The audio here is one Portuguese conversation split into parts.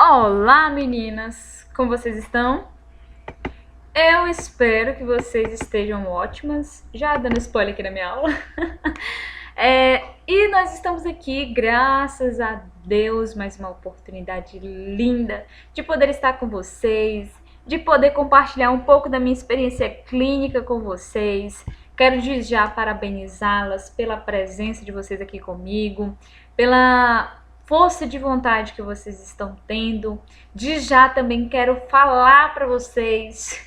Olá, meninas! Como vocês estão? Eu espero que vocês estejam ótimas. Já dando spoiler aqui na minha aula. E nós estamos aqui, graças a Deus, mais uma oportunidade linda de poder estar com vocês, de poder compartilhar um pouco da minha experiência clínica com vocês. Quero desde já parabenizá-las pela presença de vocês aqui comigo, pela força de vontade que vocês estão tendo. De já também quero falar para vocês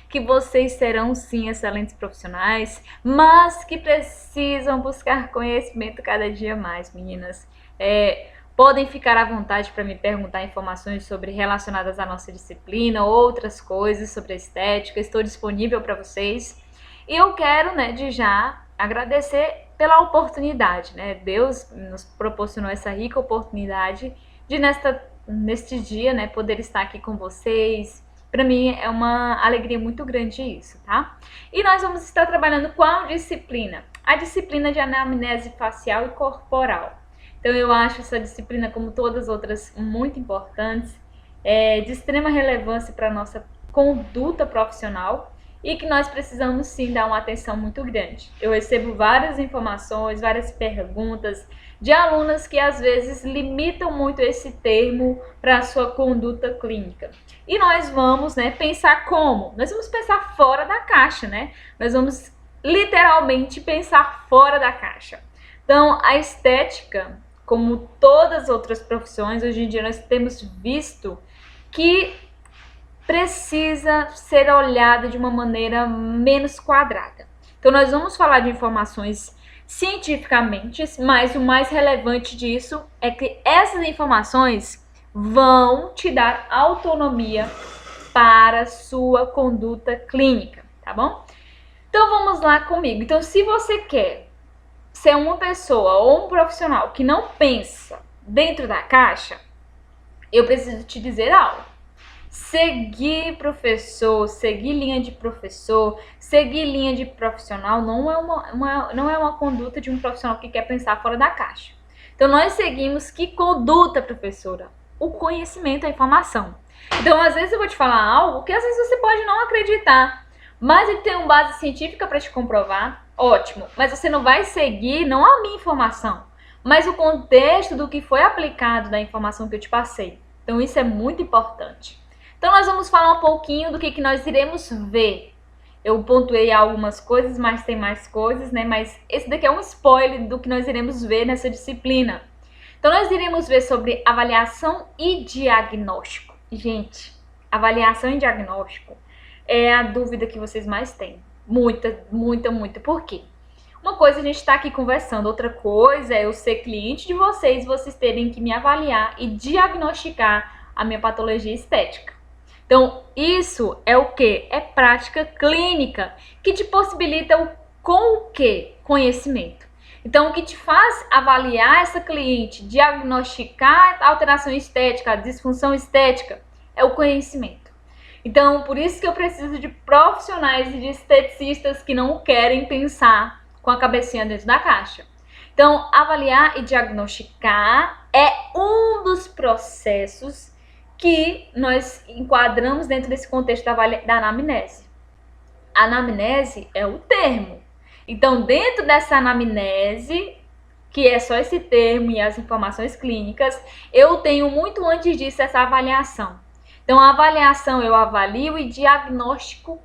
que vocês serão sim excelentes profissionais, mas que precisam buscar conhecimento cada dia mais, meninas. Podem ficar à vontade para me perguntar informações relacionadas à nossa disciplina, outras coisas sobre a estética. Estou disponível para vocês. E eu quero, de já agradecer pela oportunidade, Deus nos proporcionou essa rica oportunidade de neste dia, poder estar aqui com vocês. Para mim é uma alegria muito grande isso, tá? E nós vamos estar trabalhando qual disciplina? A disciplina de anamnese facial e corporal. Então eu acho essa disciplina, como todas as outras, muito importantes, de extrema relevância para a nossa conduta profissional, e que nós precisamos sim dar uma atenção muito grande. Eu recebo várias informações, várias perguntas de alunas que às vezes limitam muito esse termo para a sua conduta clínica. E nós vamos pensar como? Nós vamos pensar fora da caixa, Nós vamos literalmente pensar fora da caixa. Então, a estética, como todas as outras profissões, hoje em dia nós temos visto que precisa ser olhada de uma maneira menos quadrada. Então nós vamos falar de informações cientificamente, mas o mais relevante disso é que essas informações vão te dar autonomia para sua conduta clínica, tá bom? Então vamos lá comigo. Então, se você quer ser uma pessoa ou um profissional que não pensa dentro da caixa, eu preciso te dizer algo. Seguir professor, seguir linha de professor, seguir linha de profissional não é uma conduta de um profissional que quer pensar fora da caixa. Então nós seguimos que conduta, professora? O conhecimento, a informação. Então às vezes eu vou te falar algo que às vezes você pode não acreditar, mas ele tem uma base científica para te comprovar, ótimo. Mas você não vai seguir não a minha informação, mas o contexto do que foi aplicado da informação que eu te passei. Então isso é muito importante. Então nós vamos falar um pouquinho do que nós iremos ver. Eu pontuei algumas coisas, mas tem mais coisas, Mas esse daqui é um spoiler do que nós iremos ver nessa disciplina. Então nós iremos ver sobre avaliação e diagnóstico. Gente, avaliação e diagnóstico é a dúvida que vocês mais têm. Muita. Por quê? Uma coisa a gente está aqui conversando, outra coisa é eu ser cliente de vocês terem que me avaliar e diagnosticar a minha patologia estética. Então, isso é o quê? É prática clínica, que te possibilita com o quê? Conhecimento. Então, o que te faz avaliar essa cliente, diagnosticar a alteração estética, a disfunção estética, é o conhecimento. Então, por isso que eu preciso de profissionais e de esteticistas que não querem pensar com a cabecinha dentro da caixa. Então, avaliar e diagnosticar é um dos processos que nós enquadramos dentro desse contexto da anamnese. A anamnese é o termo. Então, dentro dessa anamnese, que é só esse termo e as informações clínicas, eu tenho muito antes disso essa avaliação. Então, a avaliação eu avalio e diagnostico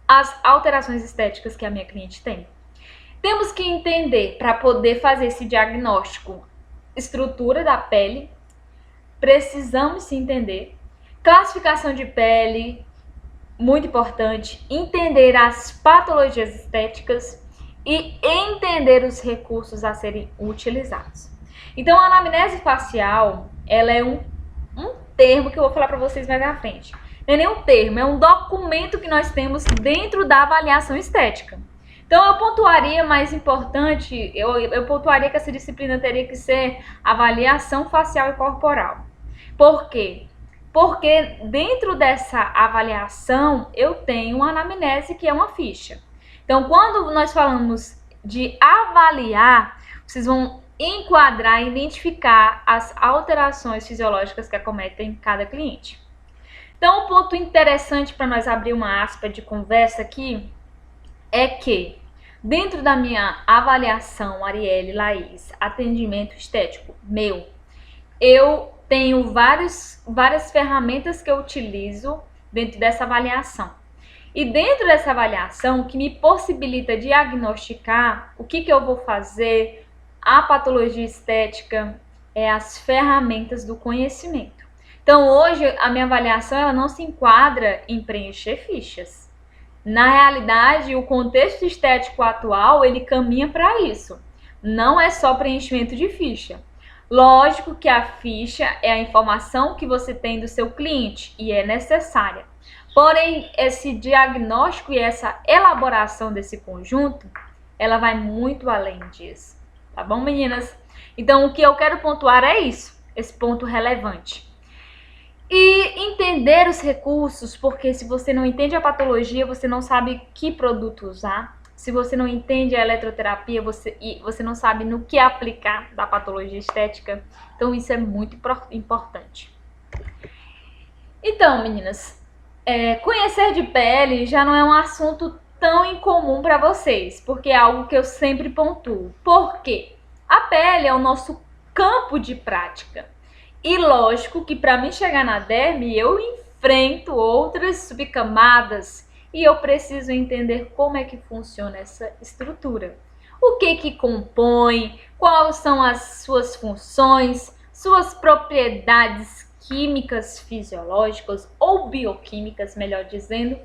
as alterações estéticas que a minha cliente tem. Temos que entender, para poder fazer esse diagnóstico, estrutura da pele. Precisamos se entender. Classificação de pele, muito importante. Entender as patologias estéticas e entender os recursos a serem utilizados. Então, a anamnese facial, ela é um termo que eu vou falar para vocês mais na frente. Não é nem um termo, é um documento que nós temos dentro da avaliação estética. Então, eu pontuaria mais importante, eu pontuaria que essa disciplina teria que ser avaliação facial e corporal. Por quê? Porque dentro dessa avaliação, eu tenho uma anamnese que é uma ficha. Então, quando nós falamos de avaliar, vocês vão enquadrar e identificar as alterações fisiológicas que acometem cada cliente. Então, um ponto interessante para nós abrir uma aspa de conversa aqui é que, dentro da minha avaliação, Arielle, Laís, atendimento estético meu, eu tenho várias ferramentas que eu utilizo dentro dessa avaliação. E dentro dessa avaliação, que me possibilita diagnosticar o que eu vou fazer, a patologia estética, é as ferramentas do conhecimento. Então, hoje, a minha avaliação ela não se enquadra em preencher fichas. Na realidade, o contexto estético atual, ele caminha para isso. Não é só preenchimento de ficha. Lógico que a ficha é a informação que você tem do seu cliente e é necessária. Porém, esse diagnóstico e essa elaboração desse conjunto, ela vai muito além disso. Tá bom, meninas? Então, o que eu quero pontuar é isso, esse ponto relevante. E entender os recursos, porque se você não entende a patologia, você não sabe que produto usar. Se você não entende a eletroterapia, você não sabe no que aplicar da patologia estética. Então, isso é muito importante. Então, meninas, conhecer de pele já não é um assunto tão incomum para vocês, porque é algo que eu sempre pontuo. Por quê? A pele é o nosso campo de prática. E lógico que para mim chegar na derme, eu enfrento outras subcamadas e eu preciso entender como é que funciona essa estrutura. O que compõe, quais são as suas funções, suas propriedades químicas, fisiológicas ou bioquímicas, melhor dizendo,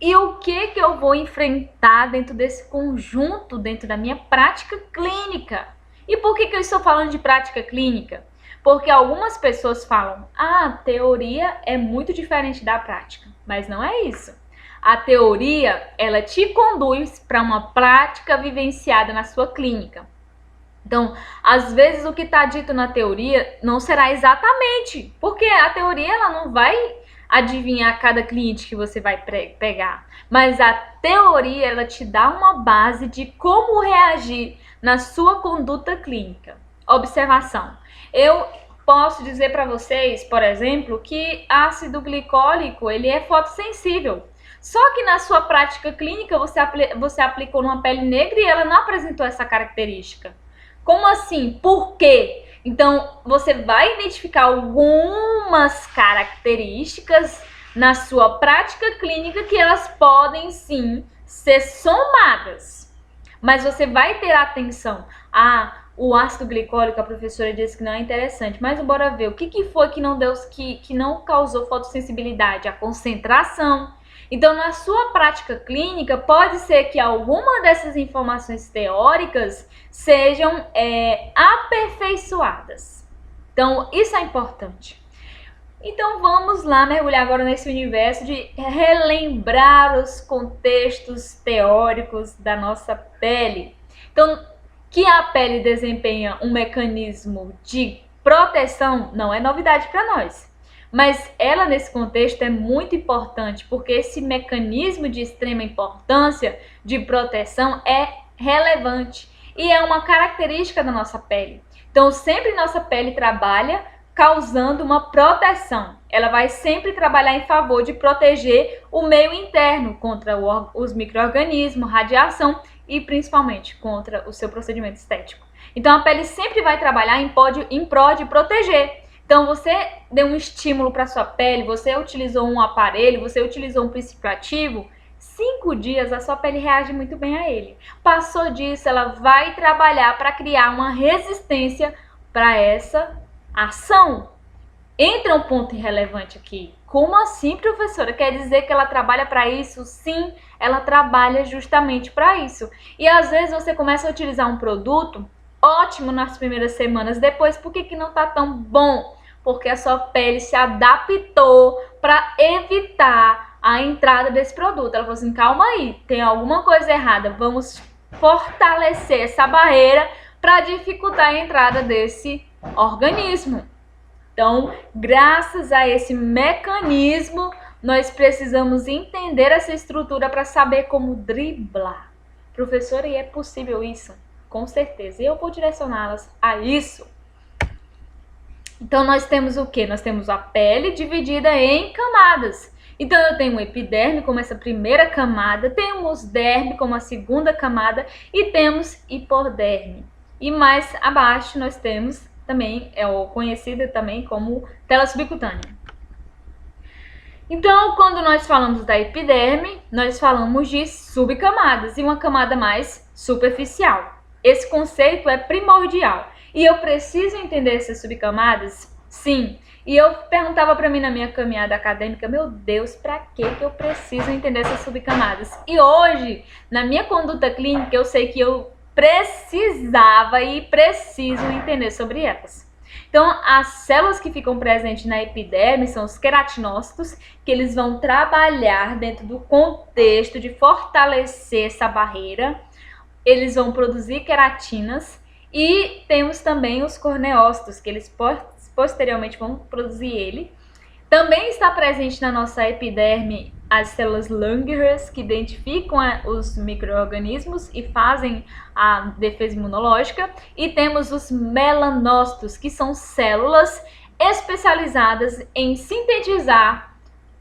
e o que eu vou enfrentar dentro desse conjunto, dentro da minha prática clínica. E por que eu estou falando de prática clínica? Porque algumas pessoas falam, a teoria é muito diferente da prática, mas não é isso. A teoria, ela te conduz para uma prática vivenciada na sua clínica. Então, às vezes o que está dito na teoria não será exatamente, porque a teoria ela não vai adivinhar cada cliente que você vai pegar, mas a teoria ela te dá uma base de como reagir na sua conduta clínica. Observação. Eu posso dizer para vocês, por exemplo, que ácido glicólico ele é fotossensível. Só que na sua prática clínica você aplicou numa pele negra e ela não apresentou essa característica. Como assim? Por quê? Então, você vai identificar algumas características na sua prática clínica que elas podem sim ser somadas. Mas você vai ter atenção. O ácido glicólico, a professora disse que não é interessante, mas bora ver. O que foi que não deu, que não causou fotossensibilidade? A concentração. Então, na sua prática clínica, pode ser que alguma dessas informações teóricas sejam aperfeiçoadas. Então, isso é importante. Então, vamos lá mergulhar agora nesse universo de relembrar os contextos teóricos da nossa pele. Então, que a pele desempenha um mecanismo de proteção não é novidade para nós. Mas ela, nesse contexto, é muito importante, porque esse mecanismo de extrema importância de proteção é relevante e é uma característica da nossa pele. Então, sempre nossa pele trabalha causando uma proteção. Ela vai sempre trabalhar em favor de proteger o meio interno contra os micro-organismos, radiação e principalmente contra o seu procedimento estético. Então, a pele sempre vai trabalhar em prol de proteger. Então, você deu um estímulo para sua pele, você utilizou um aparelho, você utilizou um princípio ativo, 5 dias a sua pele reage muito bem a ele. Passou disso, ela vai trabalhar para criar uma resistência para essa ação. Entra um ponto irrelevante aqui. Como assim, professora? Quer dizer que ela trabalha para isso? Sim, ela trabalha justamente para isso. E às vezes você começa a utilizar um produto ótimo nas primeiras semanas, depois por que não tá tão bom? Porque a sua pele se adaptou para evitar a entrada desse produto. Ela falou assim, calma aí, tem alguma coisa errada, vamos fortalecer essa barreira para dificultar a entrada desse organismo. Então, graças a esse mecanismo, nós precisamos entender essa estrutura para saber como driblar. Professora, e é possível isso? com certeza. E eu vou direcioná-las a isso. Então, nós temos o quê? Nós temos a pele dividida em camadas. Então, eu tenho o epiderme como essa primeira camada, temos derme como a segunda camada e temos hipoderme. E mais abaixo nós temos também, conhecida também como tela subcutânea. Então, quando nós falamos da epiderme, nós falamos de subcamadas e uma camada mais superficial. Esse conceito é primordial. E eu preciso entender essas subcamadas? Sim. E eu perguntava para mim na minha caminhada acadêmica, meu Deus, para que eu preciso entender essas subcamadas? E hoje, na minha conduta clínica, eu sei que eu precisava e preciso entender sobre elas. Então, as células que ficam presentes na epiderme são os queratinócitos, que eles vão trabalhar dentro do contexto de fortalecer essa barreira. Eles vão produzir queratinas e temos também os corneócitos, que eles posteriormente vão produzir ele. Também está presente na nossa epiderme as células Langerhans, que identificam os micro-organismos e fazem a defesa imunológica. E temos os melanócitos, que são células especializadas em sintetizar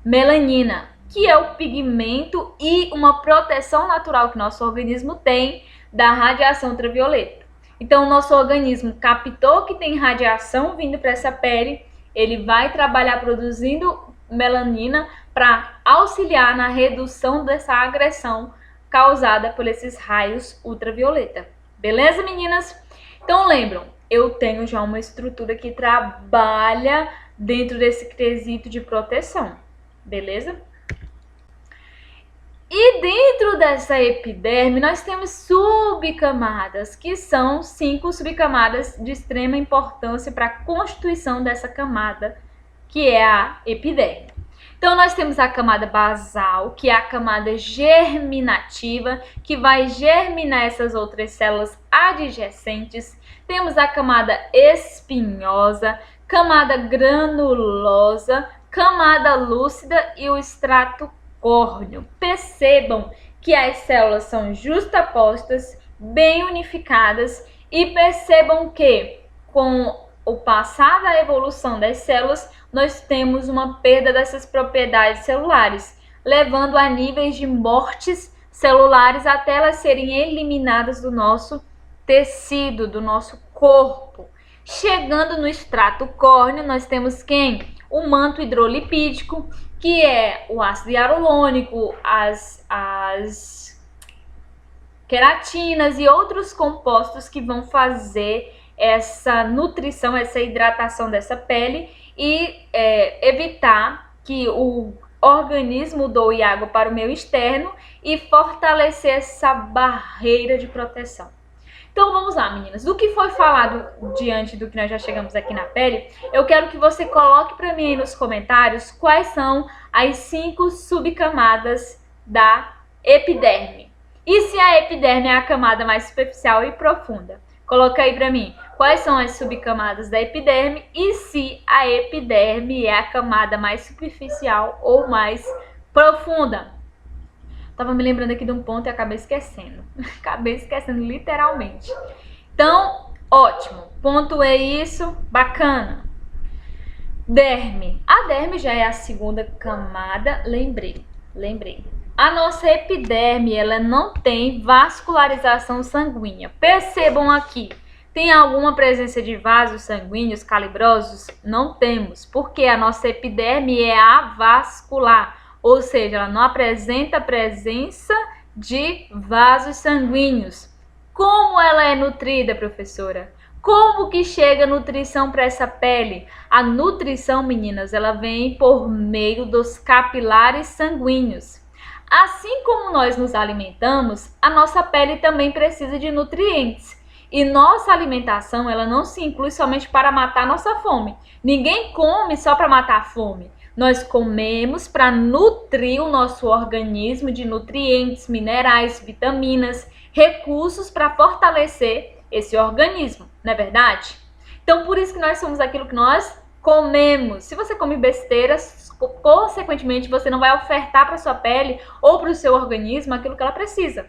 melanina, que é o pigmento e uma proteção natural que nosso organismo tem da radiação ultravioleta. Então, o nosso organismo captou que tem radiação vindo para essa pele, ele vai trabalhar produzindo melanina para auxiliar na redução dessa agressão causada por esses raios ultravioleta. Beleza, meninas? Então, lembram, eu tenho já uma estrutura que trabalha dentro desse quesito de proteção. Beleza? E dentro dessa epiderme, nós temos subcamadas, que são 5 subcamadas de extrema importância para a constituição dessa camada, que é a epiderme. Então, nós temos a camada basal, que é a camada germinativa, que vai germinar essas outras células adjacentes. Temos a camada espinhosa, camada granulosa, camada lúcida e o extrato córneo. Percebam que as células são justapostas, bem unificadas e percebam que com o passar da evolução das células, nós temos uma perda dessas propriedades celulares, levando a níveis de mortes celulares até elas serem eliminadas do nosso tecido, do nosso corpo. Chegando no extrato córneo, nós temos quem? O manto hidrolipídico, que é o ácido hialurônico, as queratinas e outros compostos que vão fazer essa nutrição, essa hidratação dessa pele e evitar que o organismo doe água para o meio externo e fortalecer essa barreira de proteção. Então vamos lá, meninas. Do que foi falado diante do que nós já chegamos aqui na pele, eu quero que você coloque para mim aí nos comentários quais são as 5 subcamadas da epiderme. E se a epiderme é a camada mais superficial e profunda? Coloca aí para mim quais são as subcamadas da epiderme e se a epiderme é a camada mais superficial ou mais profunda. Tava me lembrando aqui de um ponto e acabei esquecendo. Acabei esquecendo literalmente. Então, ótimo. Pontuei isso. Bacana. Derme. A derme já é a segunda camada. Lembrei. A nossa epiderme, ela não tem vascularização sanguínea. Percebam aqui. Tem alguma presença de vasos sanguíneos calibrosos? Não temos, porque a nossa epiderme é avascular. Ou seja, ela não apresenta presença de vasos sanguíneos. Como ela é nutrida, professora? Como que chega a nutrição para essa pele? A nutrição, meninas, ela vem por meio dos capilares sanguíneos. Assim como nós nos alimentamos, a nossa pele também precisa de nutrientes. E nossa alimentação, ela não se inclui somente para matar nossa fome. Ninguém come só para matar a fome. Nós comemos para nutrir o nosso organismo de nutrientes, minerais, vitaminas, recursos para fortalecer esse organismo, não é verdade? Então, por isso que nós somos aquilo que nós comemos. Se você come besteiras, consequentemente, você não vai ofertar para sua pele ou para o seu organismo aquilo que ela precisa.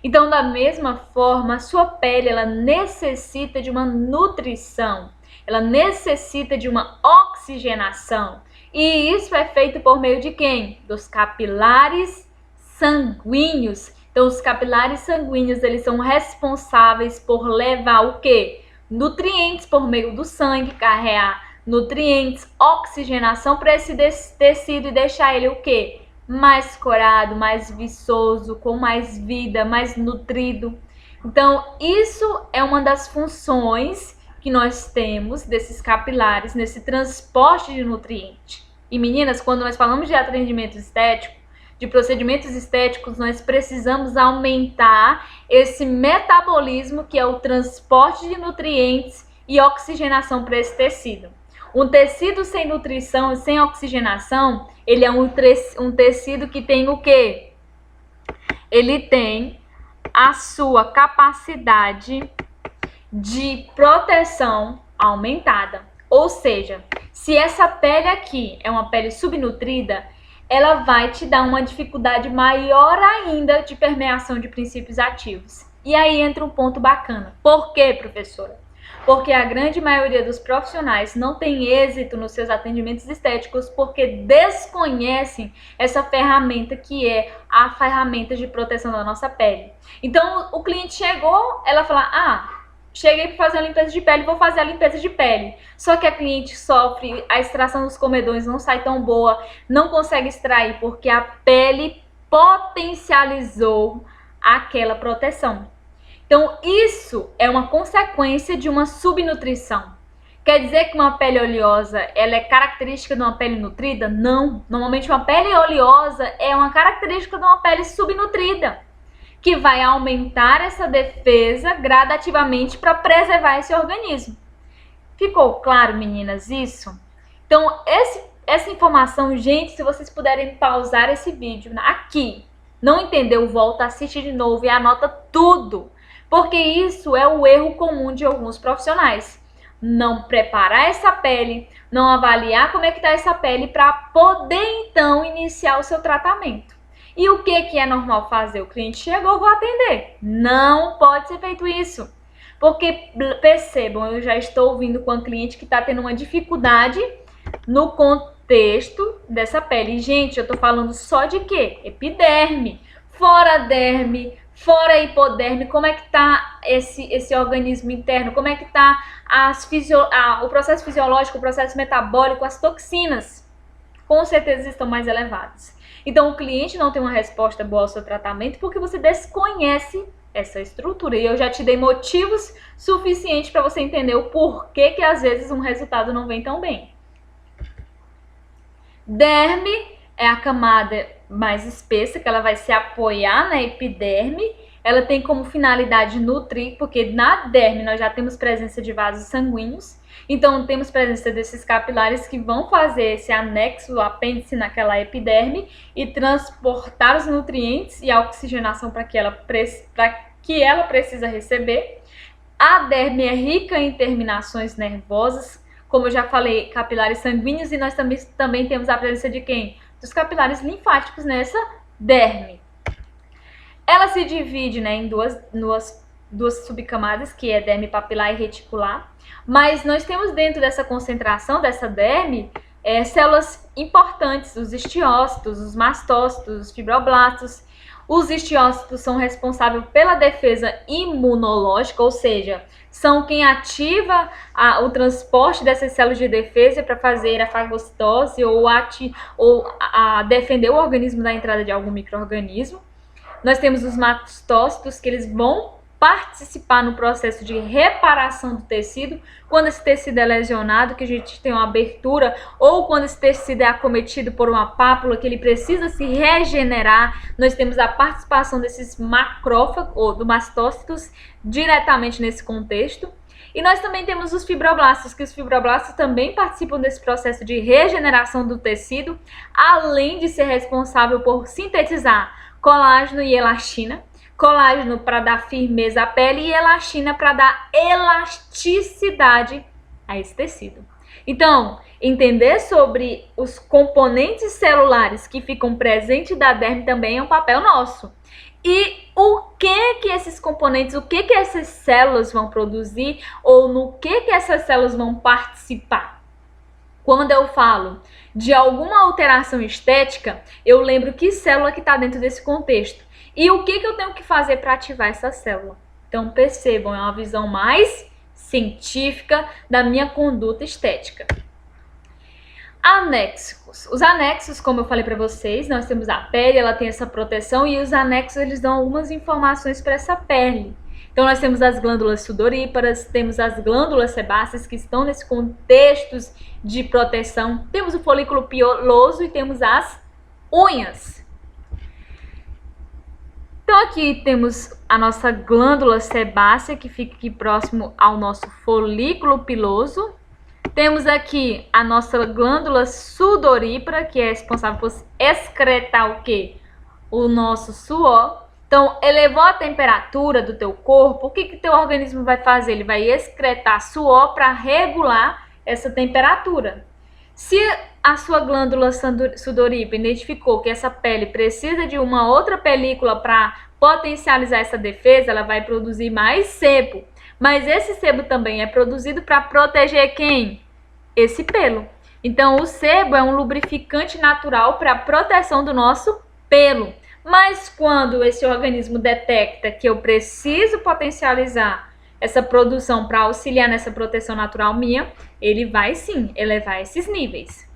Então, da mesma forma, a sua pele ela necessita de uma nutrição, ela necessita de uma oxigenação. E isso é feito por meio de quem? Dos capilares sanguíneos. Então, os capilares sanguíneos, eles são responsáveis por levar o quê? Nutrientes por meio do sangue, carregar nutrientes, oxigenação para esse tecido e deixar ele o quê? Mais corado, mais viçoso, com mais vida, mais nutrido. Então, isso é uma das funções que nós temos desses capilares nesse transporte de nutriente. E meninas, quando nós falamos de atendimento estético, de procedimentos estéticos, nós precisamos aumentar esse metabolismo, que é o transporte de nutrientes e oxigenação para esse tecido. Um tecido sem nutrição e sem oxigenação, ele é um tecido que tem o quê? Ele tem a sua capacidade de proteção aumentada. Ou seja, se essa pele aqui é uma pele subnutrida, ela vai te dar uma dificuldade maior ainda de permeação de princípios ativos. E aí entra um ponto bacana. Por quê, professora? Porque a grande maioria dos profissionais não tem êxito nos seus atendimentos estéticos porque desconhecem essa ferramenta que é a ferramenta de proteção da nossa pele. Então, o cliente chegou, ela fala, cheguei para fazer a limpeza de pele, vou fazer a limpeza de pele. Só que a cliente sofre, a extração dos comedões não sai tão boa, não consegue extrair porque a pele potencializou aquela proteção. Então, isso é uma consequência de uma subnutrição. Quer dizer que uma pele oleosa ela é característica de uma pele nutrida? Não. Normalmente, uma pele oleosa é uma característica de uma pele subnutrida, que vai aumentar essa defesa gradativamente para preservar esse organismo. Ficou claro, meninas, isso? Então, essa informação, gente, se vocês puderem pausar esse vídeo aqui, não entendeu, volta, assiste de novo e anota tudo. Porque isso é o erro comum de alguns profissionais. Não preparar essa pele, não avaliar como é que está essa pele para poder, então, iniciar o seu tratamento. E o que é normal fazer? O cliente chegou, vou atender. Não pode ser feito isso. Porque, percebam, eu já estou ouvindo com a cliente que está tendo uma dificuldade no contexto dessa pele. E, gente, eu estou falando só de quê? Epiderme, fora derme, fora hipoderme, como é que está esse organismo interno, como é que está o processo fisiológico, o processo metabólico, as toxinas, com certeza estão mais elevadas. Então, o cliente não tem uma resposta boa ao seu tratamento porque você desconhece essa estrutura. E eu já te dei motivos suficientes para você entender o porquê que às vezes um resultado não vem tão bem. Derme é a camada mais espessa, que ela vai se apoiar na epiderme. Ela tem como finalidade nutrir, porque na derme nós já temos presença de vasos sanguíneos. Então, temos presença desses capilares que vão fazer esse anexo, o apêndice naquela epiderme e transportar os nutrientes e a oxigenação para que ela precisa receber. A derme é rica em terminações nervosas, como eu já falei, capilares sanguíneos, e nós também temos a presença de quem? Dos capilares linfáticos nessa derme. Ela se divide, em duas subcamadas, que é derme papilar e reticular, mas nós temos dentro dessa concentração dessa derme células importantes, os histiócitos, os mastócitos, os fibroblastos. Os histiócitos são responsáveis pela defesa imunológica, ou seja, são quem ativa o transporte dessas células de defesa para fazer a fagocitose ou a defender o organismo da entrada de algum micro-organismo. Nós temos os mastócitos, que eles vão participar no processo de reparação do tecido, quando esse tecido é lesionado, que a gente tem uma abertura, ou quando esse tecido é acometido por uma pápula, que ele precisa se regenerar, nós temos a participação desses macrófagos, ou do mastócitos, diretamente nesse contexto. E nós também temos os fibroblastos, que os fibroblastos também participam desse processo de regeneração do tecido, além de ser responsável por sintetizar colágeno e elastina. Colágeno para dar firmeza à pele e elastina para dar elasticidade a esse tecido. Então, entender sobre os componentes celulares que ficam presentes da derme também é um papel nosso. e o que esses componentes, o que essas células vão produzir ou no que essas células vão participar. Quando eu falo de alguma alteração estética, eu lembro que célula que está dentro desse contexto e o que eu tenho que fazer para ativar essa célula. Então percebam, é uma visão mais científica da minha conduta estética. Anexos. Os anexos, como eu falei para vocês, nós temos a pele, ela tem essa proteção e os anexos eles dão algumas informações para essa pele. Então nós temos as glândulas sudoríparas, temos as glândulas sebáceas que estão nesse contexto de proteção, temos o folículo piloso e temos as unhas. Então aqui temos a nossa glândula sebácea que fica aqui próximo ao nosso folículo piloso. Temos aqui a nossa glândula sudorípara, que é responsável por excretar o quê? O nosso suor. Então, elevou a temperatura do teu corpo, o que teu organismo vai fazer? Ele vai excretar suor para regular essa temperatura. Se a sua glândula sudorípara identificou que essa pele precisa de uma outra película para potencializar essa defesa, ela vai produzir mais sebo. Mas esse sebo também é produzido para proteger quem? Esse pelo. Então, o sebo é um lubrificante natural para a proteção do nosso pelo. Mas quando esse organismo detecta que eu preciso potencializar essa produção para auxiliar nessa proteção natural minha, ele vai sim elevar esses níveis.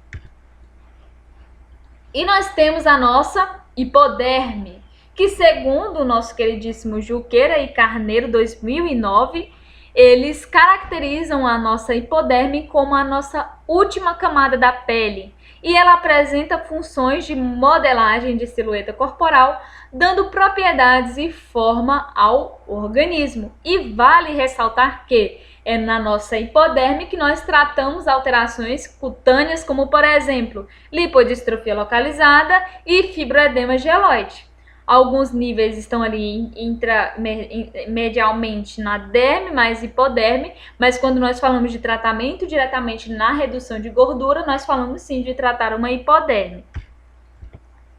E nós temos a nossa hipoderme, que segundo o nosso queridíssimo Juqueira e Carneiro 2009, eles caracterizam a nossa hipoderme como a nossa última camada da pele e ela apresenta funções de modelagem de silhueta corporal, dando propriedades e forma ao organismo. E vale ressaltar que é na nossa hipoderme que nós tratamos alterações cutâneas, como por exemplo, lipodistrofia localizada e fibroedema geloide. Alguns níveis estão ali medialmente na derme, mais hipoderme, mas quando nós falamos de tratamento diretamente na redução de gordura, nós falamos sim de tratar uma hipoderme.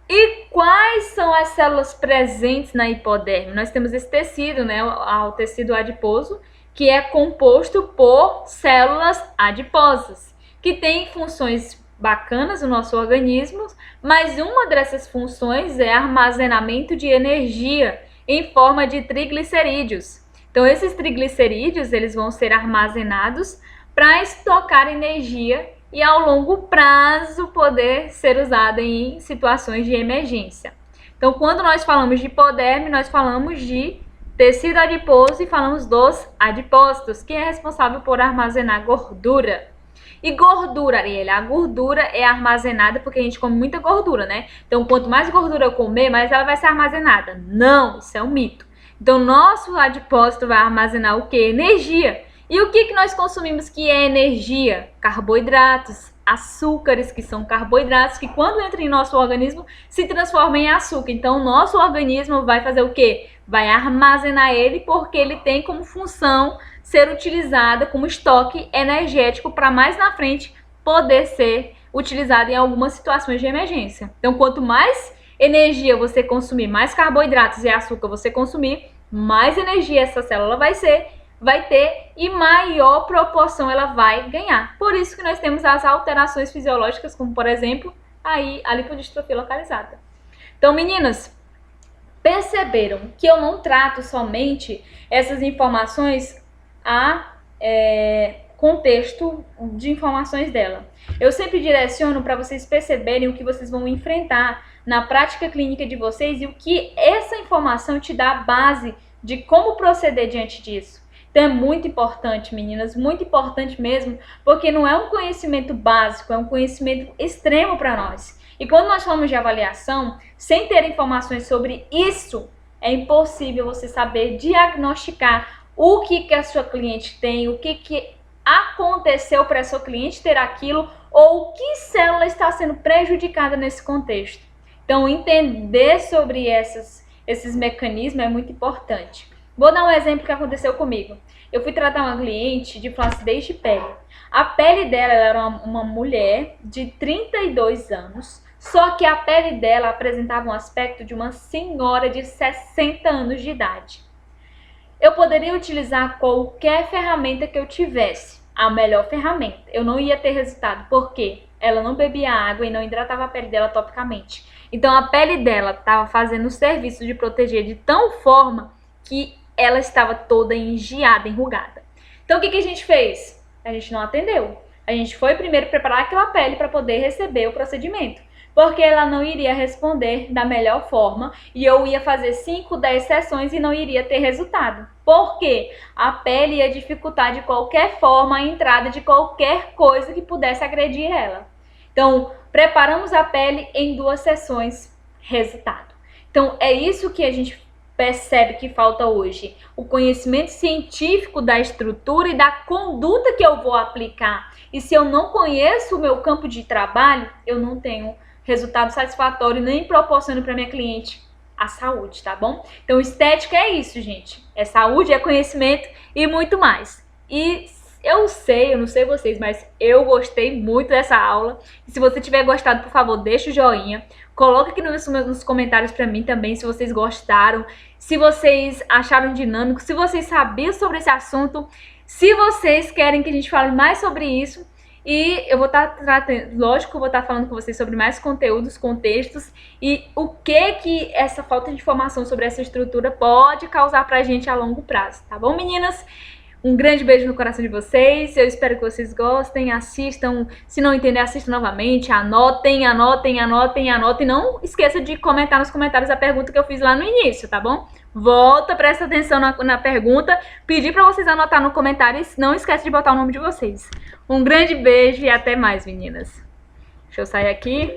E quais são as células presentes na hipoderme? Nós temos esse tecido, né, o tecido adiposo, que é composto por células adiposas, que tem funções bacanas no nosso organismo, mas uma dessas funções é armazenamento de energia em forma de triglicerídeos. Então, esses triglicerídeos eles vão ser armazenados para estocar energia e ao longo prazo poder ser usado em situações de emergência. Então, quando nós falamos de hipoderme, nós falamos de tecido adiposo e falamos dos adipócitos, que é responsável por armazenar gordura. E gordura, Ariela, a gordura é armazenada porque a gente come muita gordura, né? Então, quanto mais gordura eu comer, mais ela vai ser armazenada. Não, isso é um mito. Então, nosso adipócito vai armazenar o quê? Energia. E o que nós consumimos que é energia? Carboidratos, açúcares, que são carboidratos, que quando entram em nosso organismo, se transformam em açúcar. Então, o nosso organismo vai fazer o quê? Vai armazenar ele porque ele tem como função ser utilizada como estoque energético para mais na frente poder ser utilizado em algumas situações de emergência. Então, quanto mais energia você consumir, mais carboidratos e açúcar você consumir, mais energia essa célula vai ter e maior proporção ela vai ganhar. Por isso que nós temos as alterações fisiológicas, como por exemplo, aí a lipodistrofia localizada. Então, meninas, perceberam que eu não trato somente essas informações a contexto de informações dela. Eu sempre direciono para vocês perceberem o que vocês vão enfrentar na prática clínica de vocês e o que essa informação te dá a base de como proceder diante disso. Então é muito importante, meninas, muito importante mesmo, porque não é um conhecimento básico, é um conhecimento extremo para nós. E quando nós falamos de avaliação, sem ter informações sobre isso, é impossível você saber diagnosticar o que a sua cliente tem, o que aconteceu para a sua cliente ter aquilo, ou que célula está sendo prejudicada nesse contexto. Então, entender sobre esses mecanismos é muito importante. Vou dar um exemplo que aconteceu comigo. Eu fui tratar uma cliente de flacidez de pele. A pele dela era uma mulher de 32 anos, Só que a pele dela apresentava um aspecto de uma senhora de 60 anos de idade. Eu poderia utilizar qualquer ferramenta que eu tivesse, a melhor ferramenta. Eu não ia ter resultado, porque ela não bebia água e não hidratava a pele dela topicamente. Então a pele dela estava fazendo o serviço de proteger de tal forma que ela estava toda engiada, enrugada. Então o que a gente fez? A gente não atendeu. A gente foi primeiro preparar aquela pele para poder receber o procedimento, porque ela não iria responder da melhor forma e eu ia fazer 5, 10 sessões e não iria ter resultado. Por quê? A pele ia dificultar de qualquer forma a entrada de qualquer coisa que pudesse agredir ela. Então, preparamos a pele em 2 sessões, resultado. Então, é isso que a gente percebe que falta hoje. O conhecimento científico da estrutura e da conduta que eu vou aplicar. E se eu não conheço o meu campo de trabalho, eu não tenho resultado satisfatório nem proporciono para minha cliente a saúde, tá bom? Então, estética é isso, gente. É saúde, é conhecimento e muito mais. E eu não sei vocês, mas eu gostei muito dessa aula. E se você tiver gostado, por favor, deixa o joinha. Coloca aqui nos comentários para mim também se vocês gostaram, se vocês acharam dinâmico, se vocês sabiam sobre esse assunto, se vocês querem que a gente fale mais sobre isso. E eu vou estar tratando, lógico, eu vou estar falando com vocês sobre mais conteúdos, contextos e o que essa falta de informação sobre essa estrutura pode causar pra gente a longo prazo, tá bom, meninas? Um grande beijo no coração de vocês, eu espero que vocês gostem, assistam, se não entender, assistam novamente, anotem, não esqueça de comentar nos comentários a pergunta que eu fiz lá no início, tá bom? Volta, presta atenção na pergunta, pedi pra vocês anotar no comentário e não esquece de botar o nome de vocês. Um grande beijo e até mais, meninas. Deixa eu sair aqui.